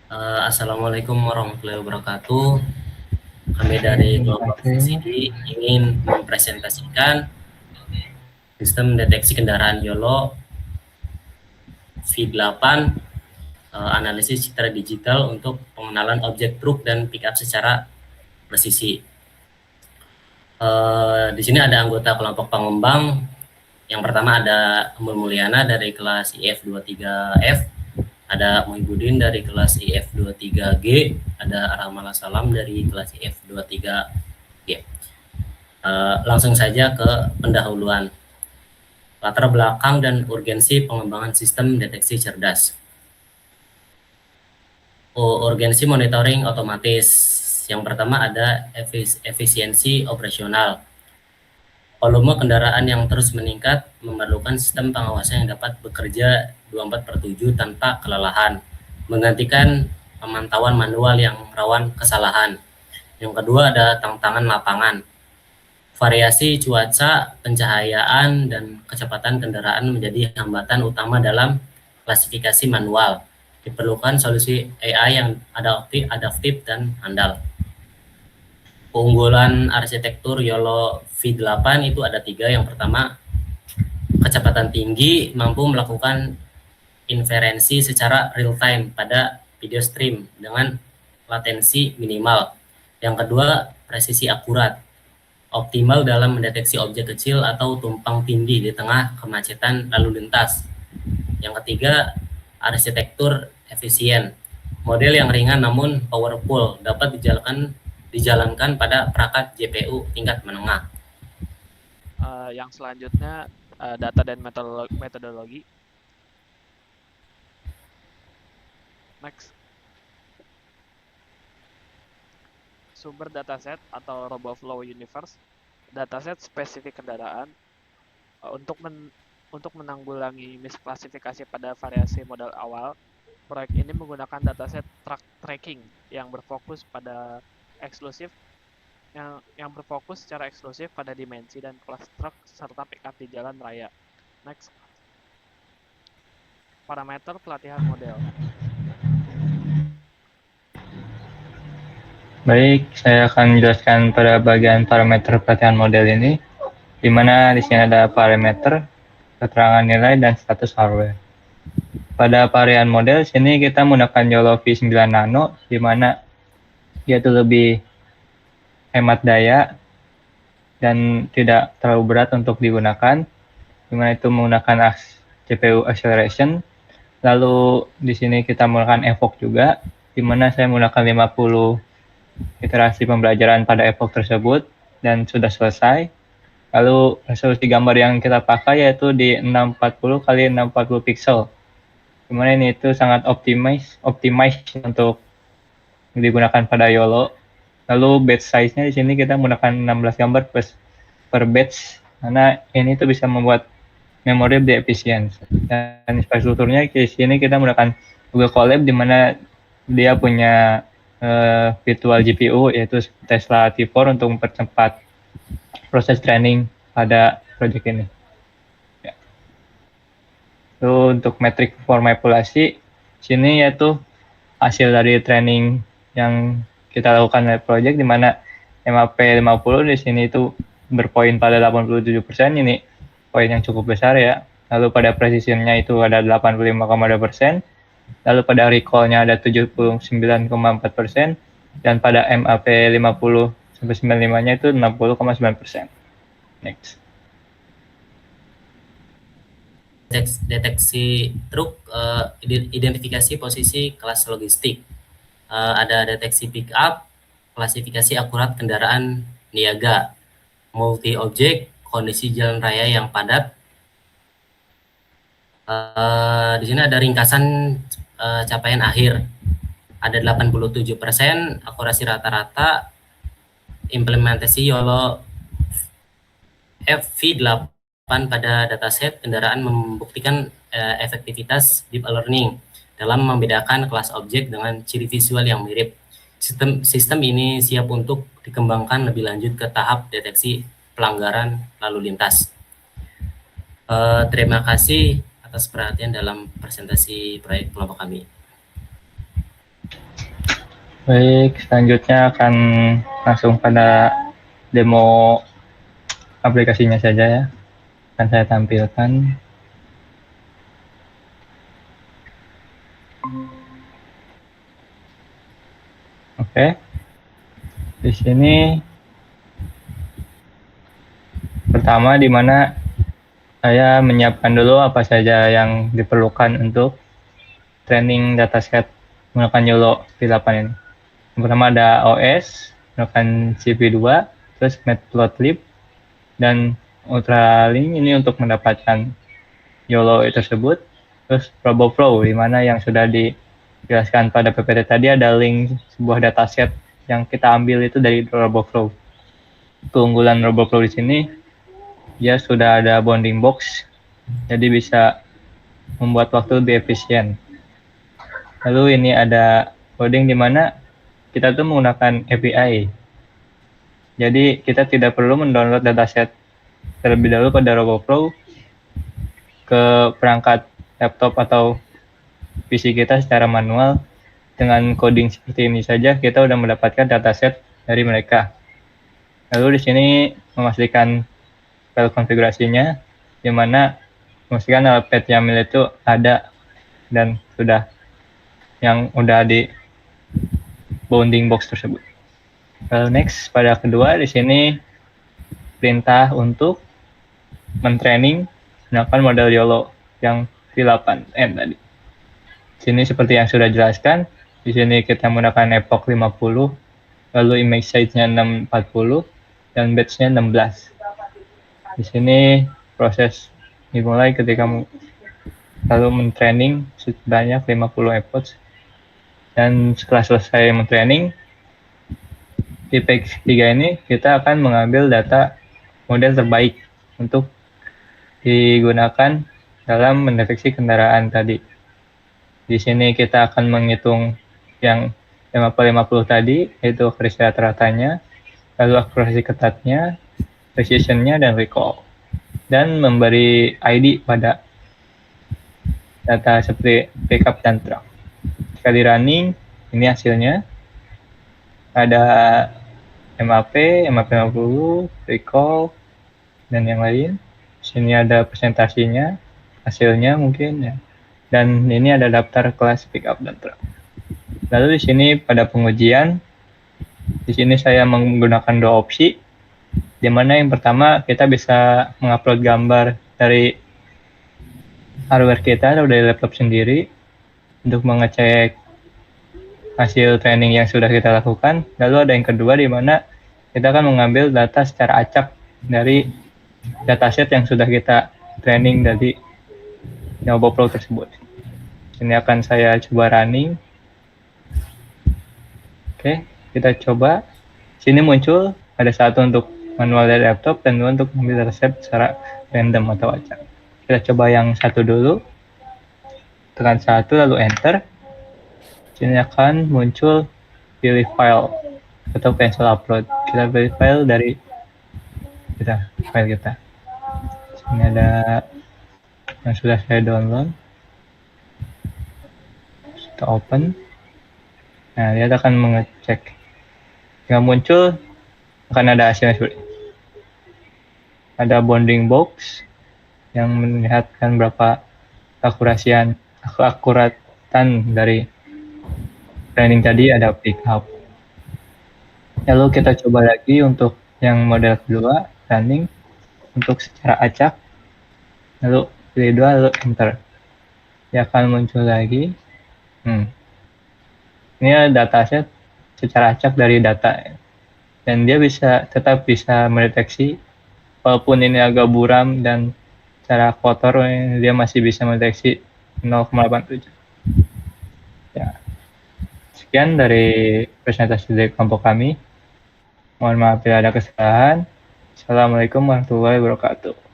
Assalamualaikum warahmatullahi wabarakatuh. Kami dari kelompok Waalaikumsalam. VCD ingin mempresentasikan sistem deteksi kendaraan YOLO V8, analisis citra digital untuk pengenalan objek truk dan pickup secara presisi. Di sini ada anggota kelompok pengembang. Yang pertama ada Amul Mulyana dari kelas IF23F, ada Muhibudin dari kelas IF23G, ada Rahmala Salam dari kelas IF23G. Langsung saja ke pendahuluan. Latar belakang dan urgensi pengembangan sistem deteksi cerdas. Urgensi monitoring otomatis. Yang pertama ada efisiensi operasional. Volume kendaraan yang terus meningkat memerlukan sistem pengawasan yang dapat bekerja 24/7 tanpa kelelahan, menggantikan pemantauan manual yang rawan kesalahan. Yang kedua ada tantangan lapangan. Variasi cuaca, pencahayaan, dan kecepatan kendaraan menjadi hambatan utama dalam klasifikasi manual. Diperlukan solusi AI yang adaptif dan handal. Keunggulan arsitektur YOLO V8 itu ada 3. Yang pertama, kecepatan tinggi, mampu melakukan inferensi secara real time pada video stream dengan latensi minimal. Yang kedua, presisi akurat, optimal dalam mendeteksi objek kecil atau tumpang tindih di tengah kemacetan lalu lintas. Yang ketiga, arsitektur efisien, model yang ringan namun powerful, dapat dijalankan pada perangkat GPU tingkat menengah. Yang selanjutnya data dan metodologi. Next. Sumber dataset atau RoboFlow Universe. Dataset spesifik kendaraan untuk menanggulangi misklasifikasi pada variasi modal awal. Proyek ini menggunakan dataset truck tracking yang berfokus pada eksklusif yang berfokus secara eksklusif pada dimensi dan kelas truk serta pickup di jalan raya. Next. Parameter pelatihan model. Baik, saya akan menjelaskan pada bagian parameter pelatihan model ini, di mana di sini ada parameter, keterangan nilai, dan status hardware. Pada varian model, sini kita menggunakan YOLO V9 Nano, di mana dia itu lebih hemat daya dan tidak terlalu berat untuk digunakan, di mana itu menggunakan CPU acceleration. Lalu di sini kita menggunakan Evoque juga, di mana saya menggunakan 50 iterasi pembelajaran pada epoch tersebut dan sudah selesai. Lalu resolusi gambar yang kita pakai yaitu di 640 x 640 pixel. Dimana ini itu sangat optimize untuk digunakan pada YOLO. Lalu batch size-nya di sini kita menggunakan 16 gambar per batch karena ini tuh bisa membuat memori lebih efisien. Dan infrastrukturnya di sini kita menggunakan Google Colab di mana dia punya virtual GPU yaitu Tesla T4 untuk mempercepat proses training pada proyek ini. Ya. Lalu untuk metrik for manipulasi, sini yaitu hasil dari training yang kita lakukan dari proyek, di mana MAP 50 di sini itu berpoin pada 87%, ini poin yang cukup besar ya. Lalu pada precisionnya itu ada 85,2%. Lalu pada recall-nya ada 79,4%, dan pada MAP 50-95-nya itu 60,9%. Next. Deteksi truk, identifikasi posisi kelas logistik. Ada deteksi pickup, klasifikasi akurat kendaraan niaga, multi objek, kondisi jalan raya yang padat. Di sini ada ringkasan capaian akhir. Ada 87% akurasi rata-rata. Implementasi YOLO FV8 pada dataset kendaraan membuktikan efektivitas deep learning dalam membedakan kelas objek dengan ciri visual yang mirip. Sistem ini siap untuk dikembangkan lebih lanjut ke tahap deteksi pelanggaran lalu lintas. Terima kasih atas perhatian dalam presentasi proyek kelompok kami. Baik, selanjutnya akan langsung pada demo aplikasinya saja ya. Akan saya tampilkan. Oke. Di sini pertama di mana saya menyiapkan dulu apa saja yang diperlukan untuk training dataset menggunakan YOLO V8 ini. Yang pertama ada OS, menggunakan CP2, terus Matplotlib, dan Ultralink ini untuk mendapatkan YOLO tersebut. Terus RoboFlow, di mana yang sudah dijelaskan pada PPT tadi ada link sebuah dataset yang kita ambil itu dari RoboFlow. Keunggulan RoboFlow di sini, dia sudah ada bounding box, jadi bisa membuat waktu lebih efisien. Lalu ini ada coding di mana kita tuh menggunakan API. Jadi kita tidak perlu mendownload dataset terlebih dahulu pada RoboFlow ke perangkat laptop atau PC kita secara manual. Dengan coding seperti ini saja kita sudah mendapatkan dataset dari mereka. Lalu di sini memastikan file konfigurasinya, di mana memastikan pet YAML itu ada dan sudah yang udah di bounding box tersebut. Lalu next, pada kedua di sini perintah untuk mentraining menggunakan model YOLO yang V8N tadi. Sini seperti yang sudah jelaskan, di sini kita menggunakan epoch 50, lalu image size-nya 640 dan batch-nya 16. Di sini proses dimulai ketika lalu mentraining sebanyak 50 epoch, dan setelah selesai mentraining di page 3 ini kita akan mengambil data model terbaik untuk digunakan dalam mendeteksi kendaraan tadi. Di sini kita akan menghitung yang 50-50 tadi, yaitu akurasi rata-ratanya, lalu akurasi ketatnya, precision-nya, dan recall. Dan memberi ID pada data seperti pickup dan truck. Sekali running, ini hasilnya. Ada MAP, MAP 50, recall, dan yang lain. Sini ada presentasinya, hasilnya mungkin ya. Dan ini ada daftar kelas pickup dan truck. Lalu di sini pada pengujian, di sini saya menggunakan dua opsi, di mana yang pertama kita bisa mengupload gambar dari hardware kita atau dari laptop sendiri untuk mengecek hasil training yang sudah kita lakukan. Lalu ada yang kedua di mana kita akan mengambil data secara acak dari dataset yang sudah kita training dari RoboFlow tersebut. Ini akan saya coba running. Oke, kita coba. Sini muncul ada satu untuk manual dari laptop dan dua untuk mengambil dataset secara random atau acak. Kita coba yang satu dulu. Tekan satu lalu enter. Sini akan muncul pilih file atau cancel upload. Kita pilih file dari file kita. Sini ada yang sudah saya download. Kita open. Nah, dia akan mengecek. Jika muncul akan ada hasilnya seperti ini. Ada bounding box yang melihatkan berapa akuratan dari training tadi, ada pickup. Lalu kita coba lagi untuk yang model kedua, running untuk secara acak. Lalu pilih dua, lalu enter. Dia akan muncul lagi. Ini ada dataset secara acak dari data. Dan dia tetap bisa mendeteksi, walaupun ini agak buram dan secara kotor, dia masih bisa mendeteksi 0,87. Ya. Sekian dari presentasi dari kelompok kami. Mohon maaf bila ada kesalahan. Assalamualaikum warahmatullahi wabarakatuh.